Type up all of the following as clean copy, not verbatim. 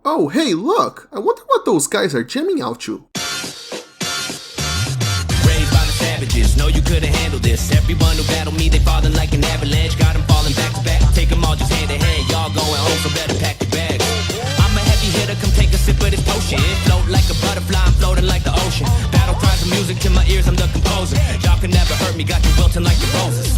Oh, hey, look! I wonder what those guys are jamming out to. Raised by the savages, know you couldn't handle this. Everyone who battled me, they falling like an avalanche. Got them falling back to back, take them all just hand in hand. Y'all going home, so better pack your bags. I'm a heavy hitter, come take a sip of this potion. It float like a butterfly, I'm floating like the ocean. Battle cries of music to my ears, I'm the composer. Y'all can never hurt me, got you wilting like the roses.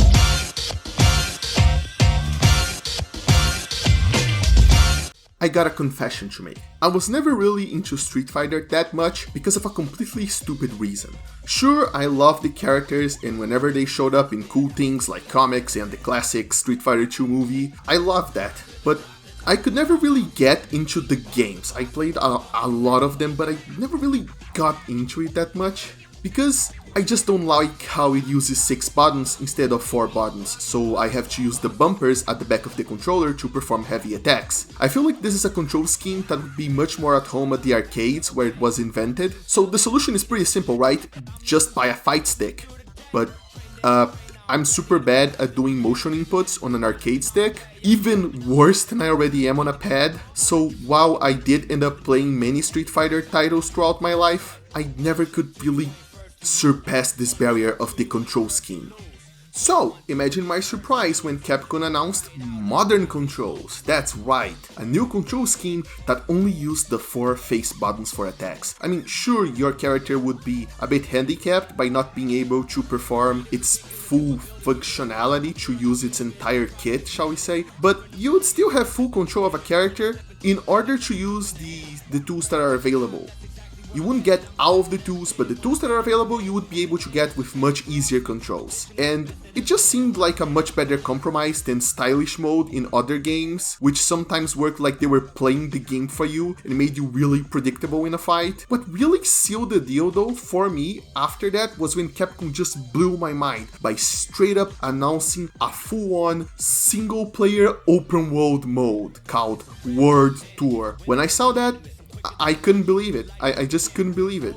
I got a confession to make. I was never really into Street Fighter that much because of a completely stupid reason. Sure, I loved the characters, and whenever they showed up in cool things like comics and the classic Street Fighter 2 movie, I loved that. But I could never really get into the games. I played a lot of them, but I never really got into it that much because I just don't like how it uses 6 buttons instead of 4 buttons, so I have to use the bumpers at the back of the controller to perform heavy attacks. I feel like this is a control scheme that would be much more at home at the arcades where it was invented, so the solution is pretty simple, right? Just buy a fight stick. But, I'm super bad at doing motion inputs on an arcade stick, even worse than I already am on a pad, so while I did end up playing many Street Fighter titles throughout my life, I never could really surpass this barrier of the control scheme. So, imagine my surprise when Capcom announced modern controls. That's right, a new control scheme that only used the 4 face buttons for attacks. I mean, sure, your character would be a bit handicapped by not being able to perform its full functionality to use its entire kit, shall we say, but you would still have full control of a character in order to use the tools that are available. You wouldn't get all of the tools, but the tools that are available you would be able to get with much easier controls. And it just seemed like a much better compromise than stylish mode in other games, which sometimes worked like they were playing the game for you and made you really predictable in a fight. What really sealed the deal though for me after that was when Capcom just blew my mind by straight up announcing a full-on single-player open-world mode called World Tour. When I saw that, I couldn't believe it. I just couldn't believe it.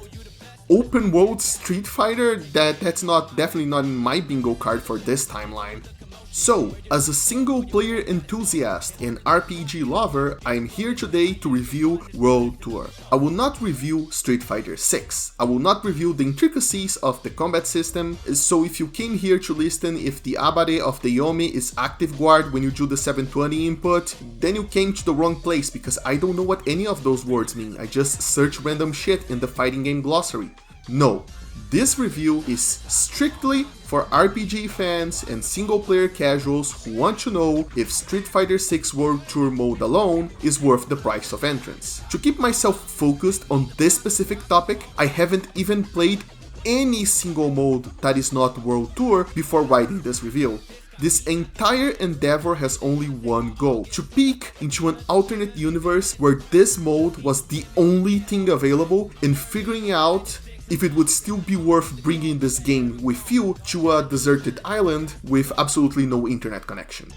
Open world Street Fighter? That's definitely not in my bingo card for this timeline. So, as a single player enthusiast and RPG lover, I am here today to review World Tour. I will not review Street Fighter 6. I will not review the intricacies of the combat system, so if you came here to listen if the Abare of the Yomi is active guard when you do the 720 input, then you came to the wrong place because I don't know what any of those words mean. I just search random shit in the fighting game glossary. No. This review is strictly for RPG fans and single-player casuals who want to know if Street Fighter 6 World Tour mode alone is worth the price of entrance. To keep myself focused on this specific topic, I haven't even played any single mode that is not World Tour before writing this review. This entire endeavor has only one goal: to peek into an alternate universe where this mode was the only thing available and figuring out if it would still be worth bringing this game with you to a deserted island with absolutely no internet connection.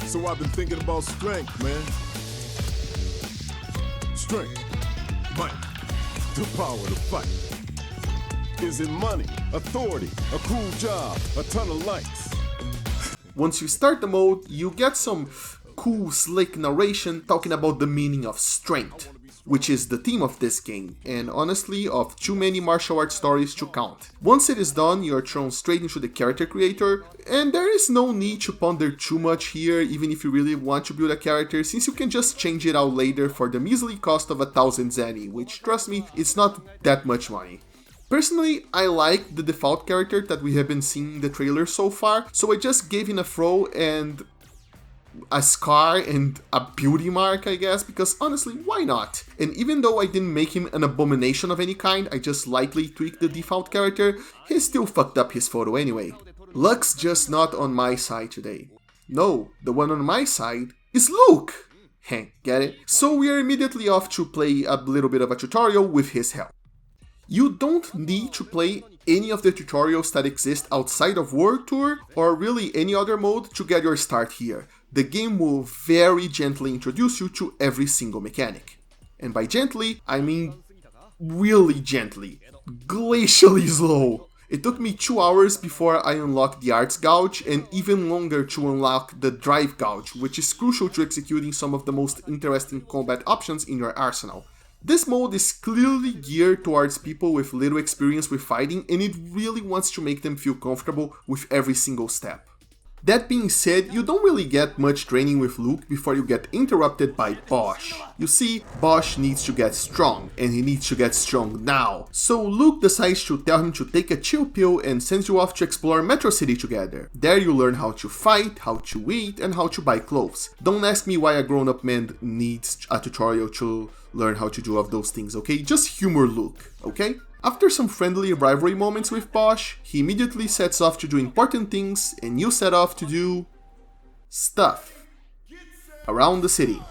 So I've been thinking about strength, man. Strength, might, the power to fight. Is it money, authority, a cool job, a ton of likes? Once you start the mode, you get some cool, slick narration talking about the meaning of strength, which is the theme of this game, and honestly of too many martial arts stories to count. Once it is done, you are thrown straight into the character creator, and there is no need to ponder too much here, even if you really want to build a character, since you can just change it out later for the measly cost of 1000 Zenny, which, trust me, it's not that much money. Personally, I like the default character that we have been seeing in the trailer so far, so I just gave in a throw and a scar and a beauty mark, I guess, because honestly, why not? And even though I didn't make him an abomination of any kind, I just lightly tweaked the default character, he still fucked up his photo anyway. Luck's just not on my side today. No, the one on my side is Luke! Heh, get it? So we are immediately off to play a little bit of a tutorial with his help. You don't need to play any of the tutorials that exist outside of World Tour or really any other mode to get your start here. The game will very gently introduce you to every single mechanic. And by gently, I mean really gently, glacially slow. It took me 2 hours before I unlocked the Arts Gouge, and even longer to unlock the Drive Gouge, which is crucial to executing some of the most interesting combat options in your arsenal. This mode is clearly geared towards people with little experience with fighting, and it really wants to make them feel comfortable with every single step. That being said, you don't really get much training with Luke before you get interrupted by Bosch. You see, Bosch needs to get strong, and he needs to get strong now. So Luke decides to tell him to take a chill pill and sends you off to explore Metro City together. There you learn how to fight, how to eat, and how to buy clothes. Don't ask me why a grown-up man needs a tutorial to learn how to do all of those things, okay? Just humor Luke, okay? After some friendly rivalry moments with Bosch, he immediately sets off to do important things, and you set off to do stuff around the city.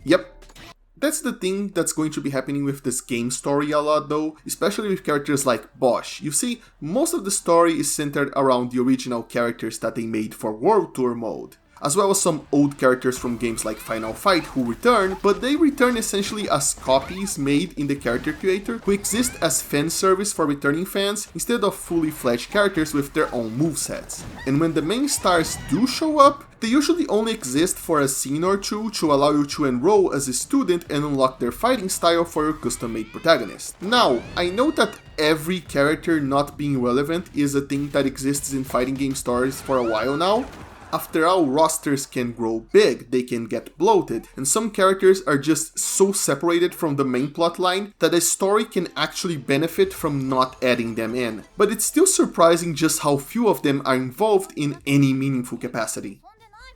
Yep, that's the thing that's going to be happening with this game story a lot though, especially with characters like Bosch. You see, most of the story is centered around the original characters that they made for World Tour mode, as well as some old characters from games like Final Fight who return, but they return essentially as copies made in the character creator who exist as fan service for returning fans instead of fully fledged characters with their own movesets. And when the main stars do show up, they usually only exist for a scene or two to allow you to enroll as a student and unlock their fighting style for your custom-made protagonist. Now, I know that every character not being relevant is a thing that exists in fighting game stories for a while now. After all, rosters can grow big, they can get bloated, and some characters are just so separated from the main plotline that a story can actually benefit from not adding them in. But it's still surprising just how few of them are involved in any meaningful capacity.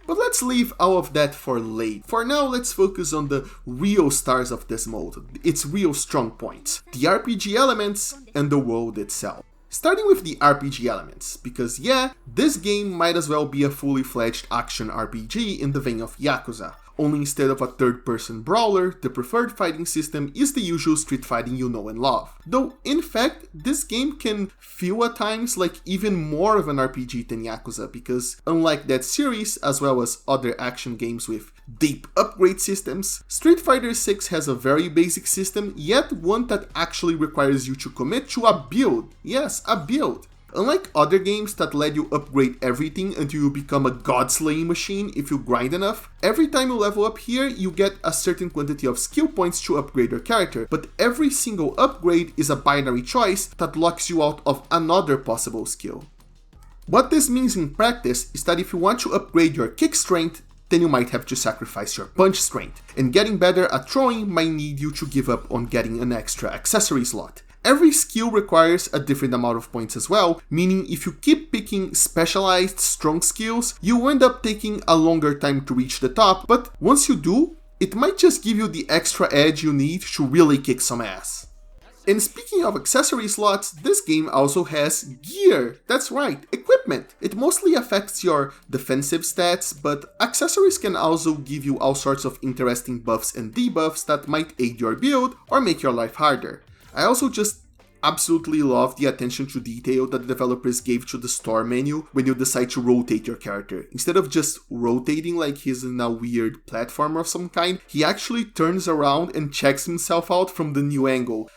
But let's leave all of that for later. For now, let's focus on the real stars of this mode, its real strong points, the RPG elements and the world itself. Starting with the RPG elements, because yeah, this game might as well be a fully fledged action RPG in the vein of Yakuza, only instead of a third-person brawler, the preferred fighting system is the usual street fighting you know and love. Though, in fact, this game can feel at times like even more of an RPG than Yakuza, because unlike that series, as well as other action games with deep upgrade systems, Street Fighter 6 has a very basic system, yet one that actually requires you to commit to a build. Yes, a build. Unlike other games that let you upgrade everything until you become a god-slaying machine if you grind enough, every time you level up here, you get a certain quantity of skill points to upgrade your character, but every single upgrade is a binary choice that locks you out of another possible skill. What this means in practice is that if you want to upgrade your kick strength, then you might have to sacrifice your punch strength, and getting better at throwing might need you to give up on getting an extra accessory slot. Every skill requires a different amount of points as well, meaning if you keep picking specialized strong skills, you end up taking a longer time to reach the top, but once you do, it might just give you the extra edge you need to really kick some ass. And speaking of accessory slots, this game also has gear. That's right, equipment. It mostly affects your defensive stats, but accessories can also give you all sorts of interesting buffs and debuffs that might aid your build or make your life harder. I also just absolutely love the attention to detail that the developers gave to the store menu when you decide to rotate your character. Instead of just rotating like he's in a weird platform of some kind, he actually turns around and checks himself out from the new angle.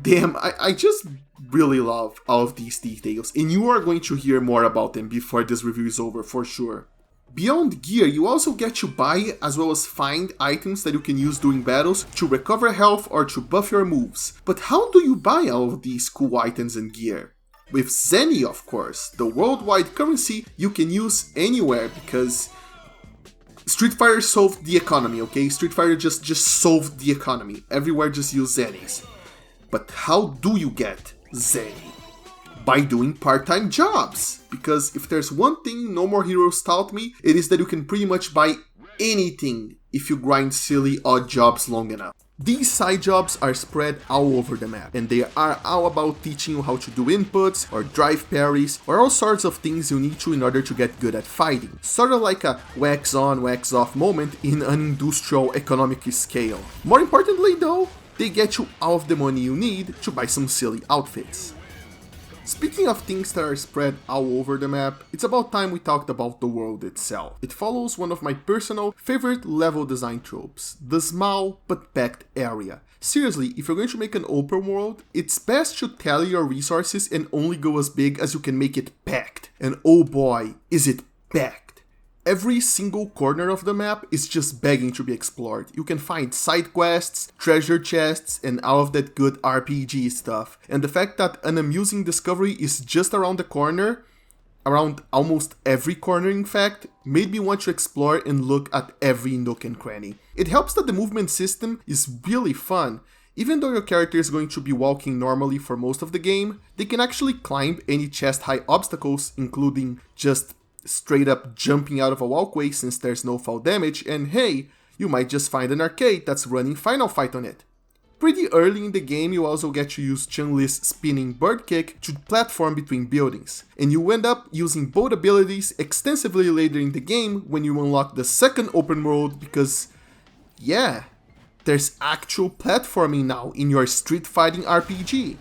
Damn, I just really love all of these details, and you are going to hear more about them before this review is over for sure. Beyond gear, you also get to buy as well as find items that you can use during battles to recover health or to buff your moves. But how do you buy all of these cool items and gear? With Zenny, of course, the worldwide currency you can use anywhere, because Street Fighter solved the economy, okay? Street Fighter just solved the economy. Everywhere just use Zennies. But how do you get Zenny? By doing part-time jobs, because if there's one thing No More Heroes taught me, it is that you can pretty much buy anything if you grind silly odd jobs long enough. These side jobs are spread all over the map, and they are all about teaching you how to do inputs, or drive parries, or all sorts of things you need to in order to get good at fighting. Sort of like a wax on, wax off moment in an industrial economic scale. More importantly though, they get you all of the money you need to buy some silly outfits. Speaking of things that are spread all over the map, it's about time we talked about the world itself. It follows one of my personal favorite level design tropes, the small but packed area. Seriously, if you're going to make an open world, it's best to tally your resources and only go as big as you can make it packed. And oh boy, is it packed. Every single corner of the map is just begging to be explored. You can find side quests, treasure chests, and all of that good RPG stuff. And the fact that an amusing discovery is just around the corner, around almost every corner in fact, made me want to explore and look at every nook and cranny. It helps that the movement system is really fun. Even though your character is going to be walking normally for most of the game, they can actually climb any chest-high obstacles, including just straight up jumping out of a walkway since there's no fall damage, and hey, you might just find an arcade that's running Final Fight on it. Pretty early in the game, you also get to use Chun-Li's spinning bird kick to platform between buildings, and you end up using both abilities extensively later in the game when you unlock the second open world because, yeah, there's actual platforming now in your street fighting RPG.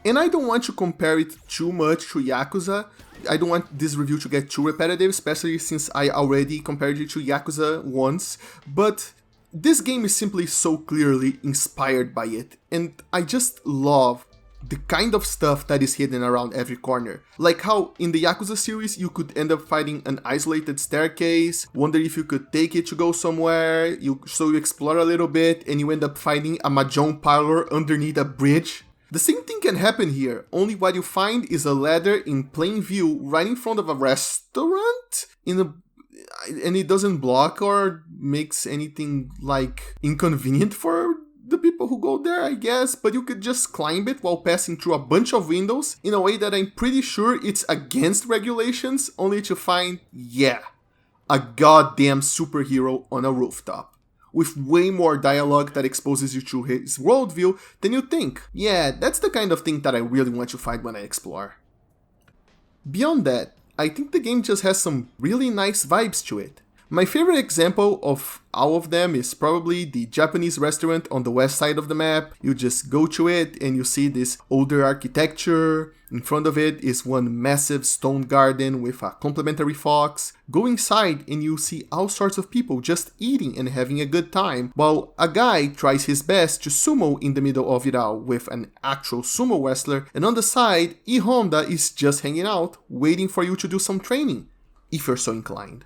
And I don't want to compare it too much to Yakuza. I don't want this review to get too repetitive, especially since I already compared it to Yakuza once, but this game is simply so clearly inspired by it, and I just love the kind of stuff that is hidden around every corner. Like how in the Yakuza series you could end up finding an isolated staircase, wonder if you could take it to go somewhere, so you explore a little bit and you end up finding a mahjong parlor underneath a bridge. The same thing can happen here, only what you find is a ladder in plain view right in front of a restaurant and it doesn't block or makes anything like inconvenient for the people who go there, I guess, but you could just climb it while passing through a bunch of windows in a way that I'm pretty sure it's against regulations, only to find, yeah, a goddamn superhero on a rooftop, with way more dialogue that exposes you to his worldview than you think. Yeah, that's the kind of thing that I really want to find when I explore. Beyond that, I think the game just has some really nice vibes to it. My favorite example of all of them is probably the Japanese restaurant on the west side of the map. You just go to it and you see this older architecture. In front of it is one massive stone garden with a complimentary fox. Go inside and you see all sorts of people just eating and having a good time, while a guy tries his best to sumo in the middle of it all with an actual sumo wrestler, and on the side, E Honda is just hanging out, waiting for you to do some training, if you're so inclined.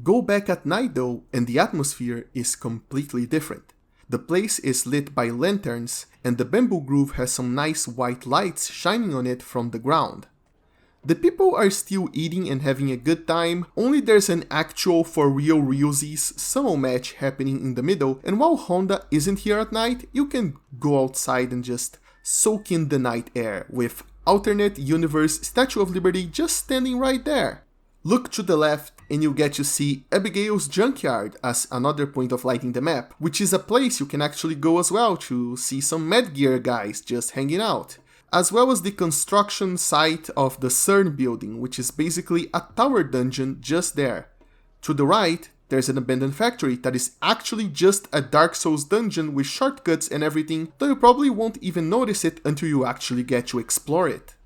Go back at night though, and the atmosphere is completely different. The place is lit by lanterns, and the bamboo grove has some nice white lights shining on it from the ground. The people are still eating and having a good time, only there's an actual for real realsies sumo match happening in the middle, and while Honda isn't here at night, you can go outside and just soak in the night air with alternate universe Statue of Liberty just standing right there. Look to the left and you get to see Abigail's Junkyard as another point of light in the map, which is a place you can actually go as well to see some Med Gear guys just hanging out, as well as the construction site of the CERN building, which is basically a tower dungeon just there. To the right, there's an abandoned factory that is actually just a Dark Souls dungeon with shortcuts and everything, though you probably won't even notice it until you actually get to explore it.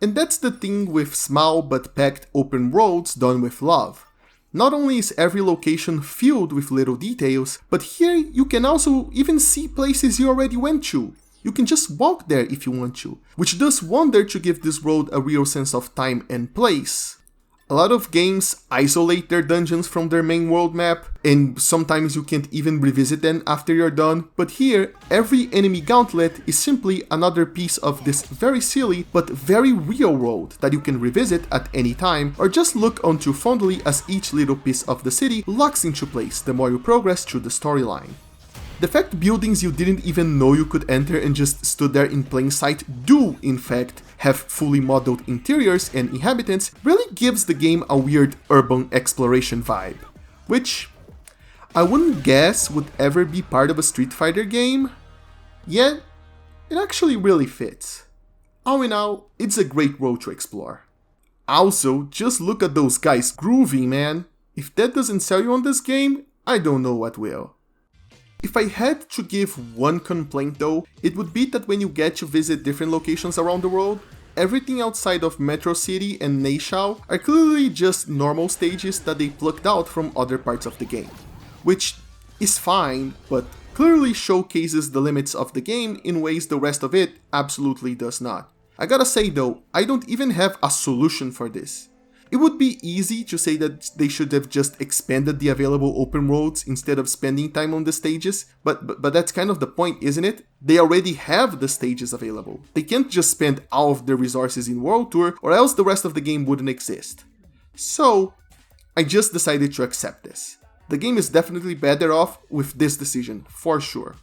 And that's the thing with small but packed open worlds done with love. Not only is every location filled with little details, but here you can also even see places you already went to. You can just walk there if you want to, which does wonder to give this world a real sense of time and place. A lot of games isolate their dungeons from their main world map, and sometimes you can't even revisit them after you're done, but here, every enemy gauntlet is simply another piece of this very silly but very real world that you can revisit at any time, or just look onto fondly as each little piece of the city locks into place the more you progress through the storyline. The fact buildings you didn't even know you could enter and just stood there in plain sight do, in fact, have fully modeled interiors and inhabitants really gives the game a weird urban exploration vibe, which I wouldn't guess would ever be part of a Street Fighter game, yet it actually really fits. All in all, it's a great world to explore. Also, just look at those guys grooving, man. If that doesn't sell you on this game, I don't know what will. If I had to give one complaint though, it would be that when you get to visit different locations around the world, everything outside of Metro City and Neishao are clearly just normal stages that they plucked out from other parts of the game. Which is fine, but clearly showcases the limits of the game in ways the rest of it absolutely does not. I gotta say though, I don't even have a solution for this. It would be easy to say that they should have just expanded the available open worlds instead of spending time on the stages, but that's kind of the point, isn't it? They already have the stages available. They can't just spend all of their resources in World Tour, or else the rest of the game wouldn't exist. So, I just decided to accept this. The game is definitely better off with this decision, for sure.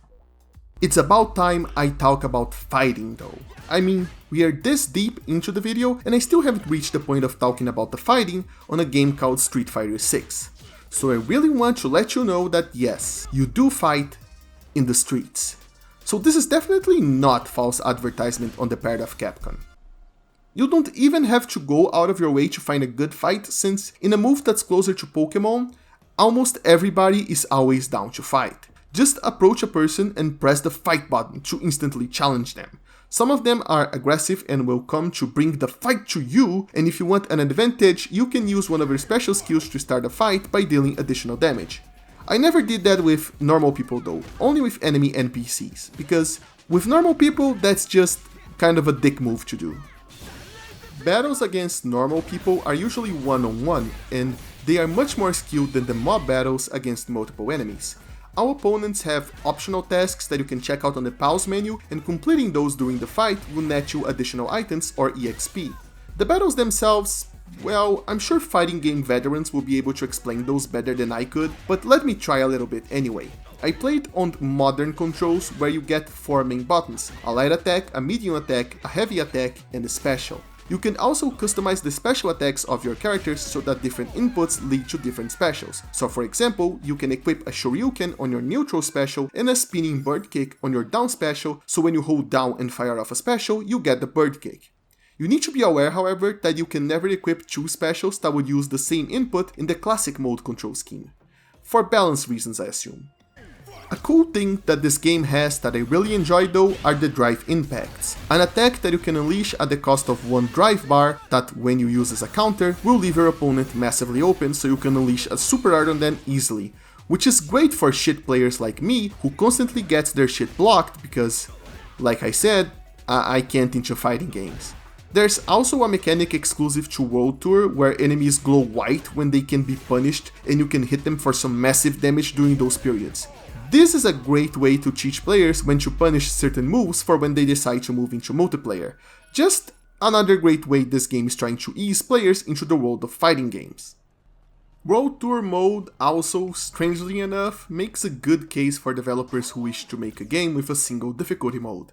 It's about time I talk about fighting though. I mean, we are this deep into the video and I still haven't reached the point of talking about the fighting on a game called Street Fighter 6. So I really want to let you know that yes, you do fight in the streets. So this is definitely not false advertisement on the part of Capcom. You don't even have to go out of your way to find a good fight, since in a move that's closer to Pokemon, almost everybody is always down to fight. Just approach a person and press the fight button to instantly challenge them. Some of them are aggressive and will come to bring the fight to you, and if you want an advantage, you can use one of your special skills to start a fight by dealing additional damage. I never did that with normal people though, only with enemy NPCs, because with normal people that's just kind of a dick move to do. Battles against normal people are usually one-on-one, and they are much more skilled than the mob battles against multiple enemies. Our opponents have optional tasks that you can check out on the pause menu, and completing those during the fight will net you additional items or EXP. The battles themselves, well, I'm sure fighting game veterans will be able to explain those better than I could, but let me try a little bit anyway. I played on modern controls where you get 4 main buttons: a light attack, a medium attack, a heavy attack, and a special. You can also customize the special attacks of your characters so that different inputs lead to different specials. So for example, you can equip a Shoryuken on your neutral special and a spinning bird kick on your down special, so when you hold down and fire off a special, you get the bird kick. You need to be aware, however, that you can never equip 2 specials that would use the same input in the classic mode control scheme. For balance reasons, I assume. A cool thing that this game has that I really enjoy though are the drive impacts, an attack that you can unleash at the cost of 1 drive bar that, when you use as a counter, will leave your opponent massively open so you can unleash a super art on them easily, which is great for shit players like me who constantly gets their shit blocked because, like I said, I can't into fighting games. There's also a mechanic exclusive to World Tour where enemies glow white when they can be punished and you can hit them for some massive damage during those periods. This is a great way to teach players when to punish certain moves for when they decide to move into multiplayer. Just another great way this game is trying to ease players into the world of fighting games. World Tour mode also, strangely enough, makes a good case for developers who wish to make a game with a single difficulty mode.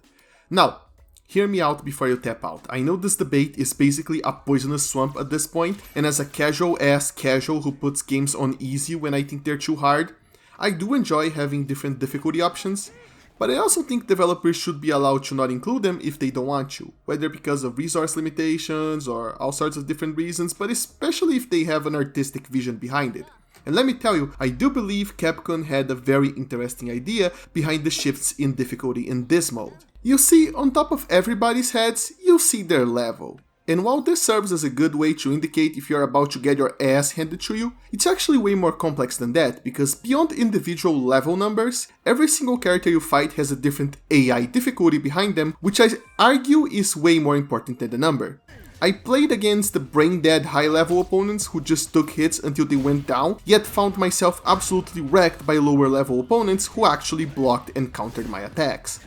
Now, hear me out before you tap out. I know this debate is basically a poisonous swamp at this point, and as a casual-ass casual who puts games on easy when I think they're too hard, I do enjoy having different difficulty options, but I also think developers should be allowed to not include them if they don't want to, whether because of resource limitations or all sorts of different reasons, but especially if they have an artistic vision behind it. And let me tell you, I do believe Capcom had a very interesting idea behind the shifts in difficulty in this mode. You see, on top of everybody's heads, you see their level. And while this serves as a good way to indicate if you're about to get your ass handed to you, it's actually way more complex than that, because beyond individual level numbers, every single character you fight has a different AI difficulty behind them, which I argue is way more important than the number. I played against the brain-dead high-level opponents who just took hits until they went down, yet found myself absolutely wrecked by lower-level opponents who actually blocked and countered my attacks.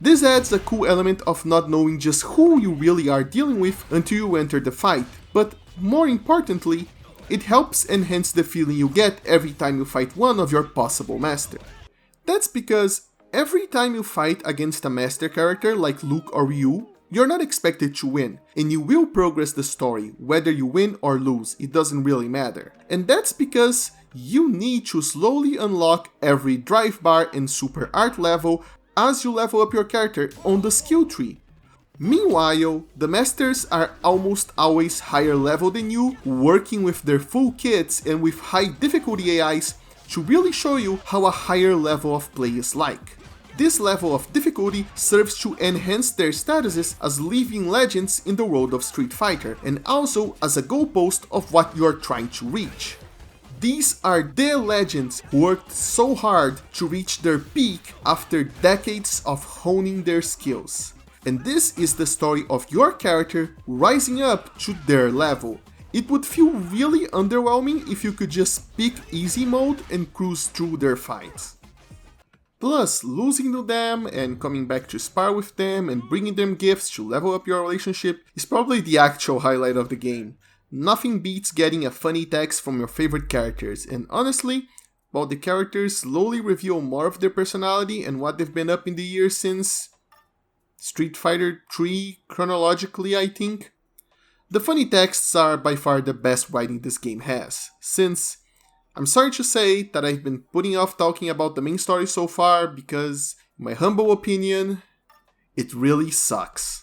This adds a cool element of not knowing just who you really are dealing with until you enter the fight, but more importantly, it helps enhance the feeling you get every time you fight one of your possible master. That's because every time you fight against a master character like Luke or Ryu, you're not expected to win, and you will progress the story, whether you win or lose, it doesn't really matter. And that's because you need to slowly unlock every drive bar and super art level as you level up your character on the skill tree. Meanwhile, the masters are almost always higher level than you, working with their full kits and with high difficulty AIs to really show you how a higher level of play is like. This level of difficulty serves to enhance their statuses as living legends in the world of Street Fighter, and also as a goalpost of what you are trying to reach. These are the legends who worked so hard to reach their peak after decades of honing their skills. And this is the story of your character rising up to their level. It would feel really underwhelming if you could just pick easy mode and cruise through their fights. Plus, losing to them and coming back to spar with them and bringing them gifts to level up your relationship is probably the actual highlight of the game. Nothing beats getting a funny text from your favorite characters, and honestly, while the characters slowly reveal more of their personality and what they've been up in the years since Street Fighter 3 chronologically, I think, the funny texts are by far the best writing this game has, since I'm sorry to say that I've been putting off talking about the main story so far because, in my humble opinion, it really sucks.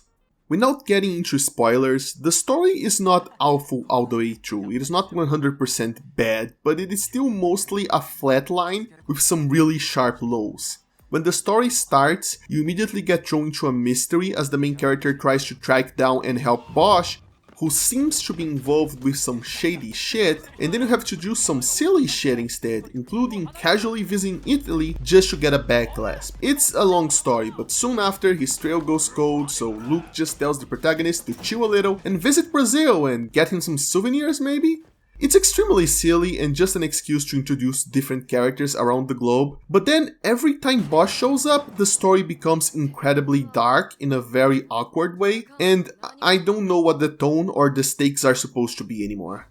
Without getting into spoilers, the story is not awful all the way through. It is not 100% bad, but it is still mostly a flat line with some really sharp lows. When the story starts, you immediately get thrown into a mystery as the main character tries to track down and help Bosch, who seems to be involved with some shady shit, and then you have to do some silly shit instead, including casually visiting Italy just to get a back glass. It's a long story, but soon after his trail goes cold, so Luke just tells the protagonist to chill a little and visit Brazil and get him some souvenirs maybe? It's extremely silly and just an excuse to introduce different characters around the globe, but then every time Bosch shows up, the story becomes incredibly dark in a very awkward way, and I don't know what the tone or the stakes are supposed to be anymore.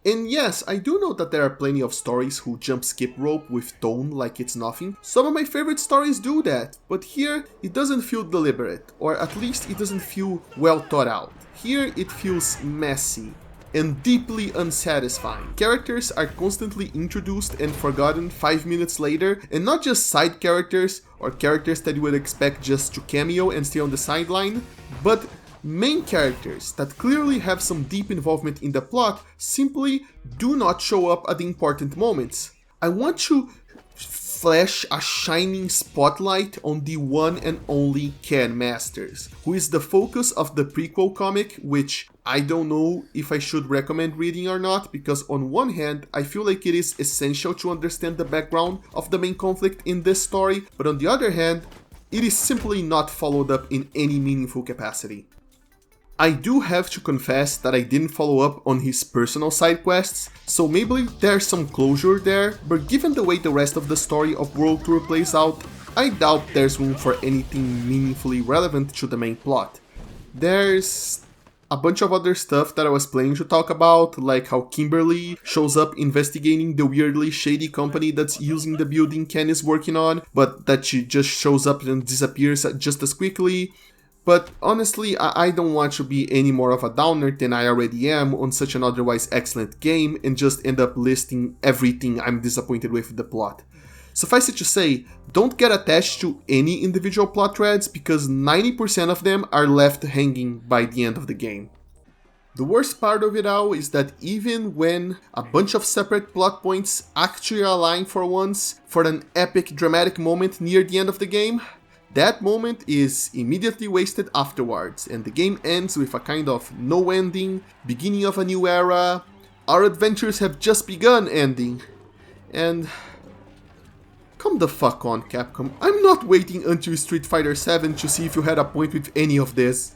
And yes, I do know that there are plenty of stories who jump skip rope with tone like it's nothing. Some of my favorite stories do that, but here it doesn't feel deliberate, or at least it doesn't feel well thought out. Here it feels messy and deeply unsatisfying. Characters are constantly introduced and forgotten 5 minutes later, and not just side characters or characters that you would expect just to cameo and stay on the sideline, but main characters that clearly have some deep involvement in the plot simply do not show up at the important moments. I want to flash a shining spotlight on the one and only Ken Masters, who is the focus of the prequel comic, which I don't know if I should recommend reading or not, because on one hand, I feel like it is essential to understand the background of the main conflict in this story, but on the other hand, it is simply not followed up in any meaningful capacity. I do have to confess that I didn't follow up on his personal side quests, so maybe there's some closure there, but given the way the rest of the story of World Tour plays out, I doubt there's room for anything meaningfully relevant to the main plot. There's a bunch of other stuff that I was planning to talk about, like how Kimberly shows up investigating the weirdly shady company that's using the building Ken is working on, but that she just shows up and disappears just as quickly. But honestly, I don't want to be any more of a downer than I already am on such an otherwise excellent game and just end up listing everything I'm disappointed with the plot. Suffice it to say, don't get attached to any individual plot threads because 90% of them are left hanging by the end of the game. The worst part of it all is that even when a bunch of separate plot points actually align for once for an epic dramatic moment near the end of the game, that moment is immediately wasted afterwards, and the game ends with a kind of no ending, beginning of a new era, our adventures have just begun ending. And come the fuck on, Capcom. I'm not waiting until Street Fighter 7 to see if you had a point with any of this.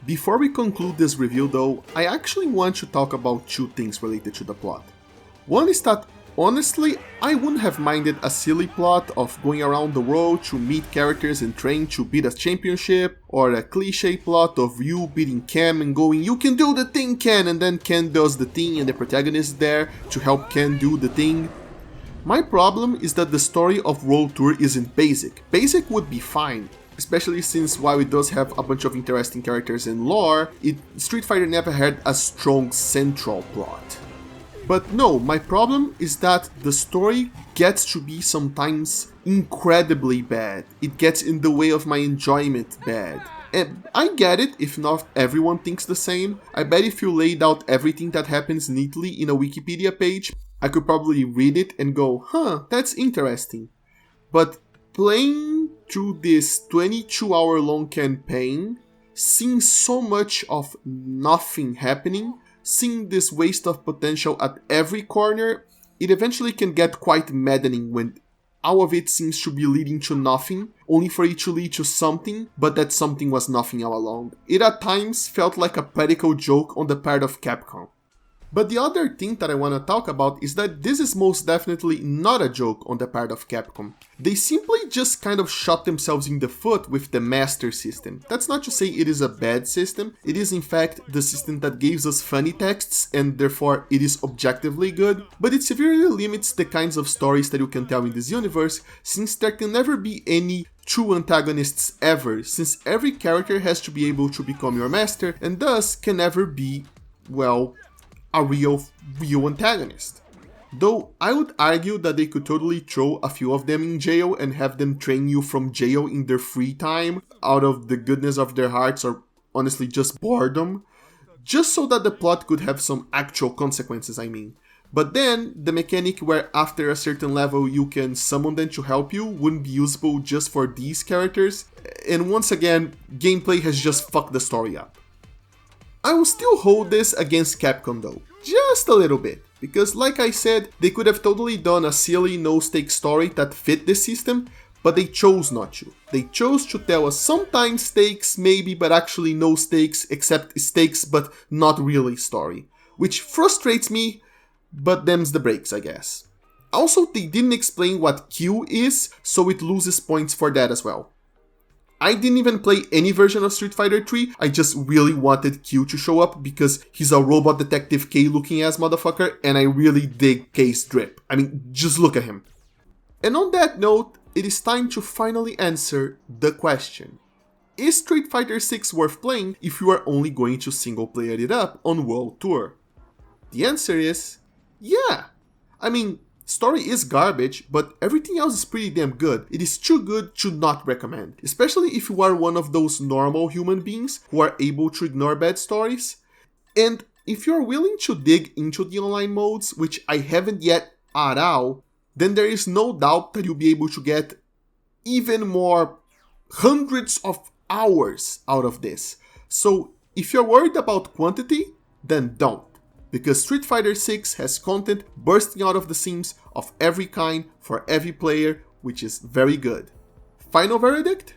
Before we conclude this review though, I actually want to talk about two things related to the plot. One is that honestly, I wouldn't have minded a silly plot of going around the world to meet characters and train to beat a championship, or a cliche plot of you beating Ken and going, "You can do the thing, Ken," and then Ken does the thing and the protagonist is there to help Ken do the thing. My problem is that the story of World Tour isn't basic. Basic would be fine, especially since while it does have a bunch of interesting characters and lore, Street Fighter never had a strong central plot. But no, my problem is that the story gets to be sometimes incredibly bad. It gets in the way of my enjoyment bad. And I get it if not everyone thinks the same. I bet if you laid out everything that happens neatly in a Wikipedia page, I could probably read it and go, huh, that's interesting. But playing through this 22-hour long campaign, seeing so much of nothing happening, seeing this waste of potential at every corner, it eventually can get quite maddening when all of it seems to be leading to nothing, only for it to lead to something, but that something was nothing all along. It at times felt like a practical joke on the part of Capcom. But the other thing that I want to talk about is that this is most definitely not a joke on the part of Capcom. They simply just kind of shot themselves in the foot with the Master System. That's not to say it is a bad system, it is in fact the system that gives us funny texts and therefore it is objectively good, but it severely limits the kinds of stories that you can tell in this universe, since there can never be any true antagonists ever, since every character has to be able to become your master and thus can never be, well, a real antagonist. Though I would argue that they could totally throw a few of them in jail and have them train you from jail in their free time, out of the goodness of their hearts or honestly just boredom, just so that the plot could have some actual consequences, I mean. But then, the mechanic where after a certain level you can summon them to help you wouldn't be usable just for these characters, and once again, gameplay has just fucked the story up. I will still hold this against Capcom though, just a little bit, because like I said, they could have totally done a silly no-stakes story that fit this system, but they chose not to. They chose to tell us sometimes stakes maybe, but actually no stakes, except stakes but not really story, which frustrates me, but them's the breaks, I guess. Also, they didn't explain what Q is, so it loses points for that as well. I didn't even play any version of Street Fighter 3, I just really wanted Q to show up because he's a Robot Detective K looking ass motherfucker and I really dig K's drip. I mean, just look at him. And on that note, it is time to finally answer the question. Is Street Fighter 6 worth playing if you are only going to single player it up on World Tour? The answer is, yeah. I mean, story is garbage, but everything else is pretty damn good. It is too good to not recommend, especially if you are one of those normal human beings who are able to ignore bad stories. And if you are willing to dig into the online modes, which I haven't yet at all, then there is no doubt that you'll be able to get even more hundreds of hours out of this. So if you're worried about quantity, then don't. Because Street Fighter 6 has content bursting out of the seams of every kind for every player, which is very good. Final verdict?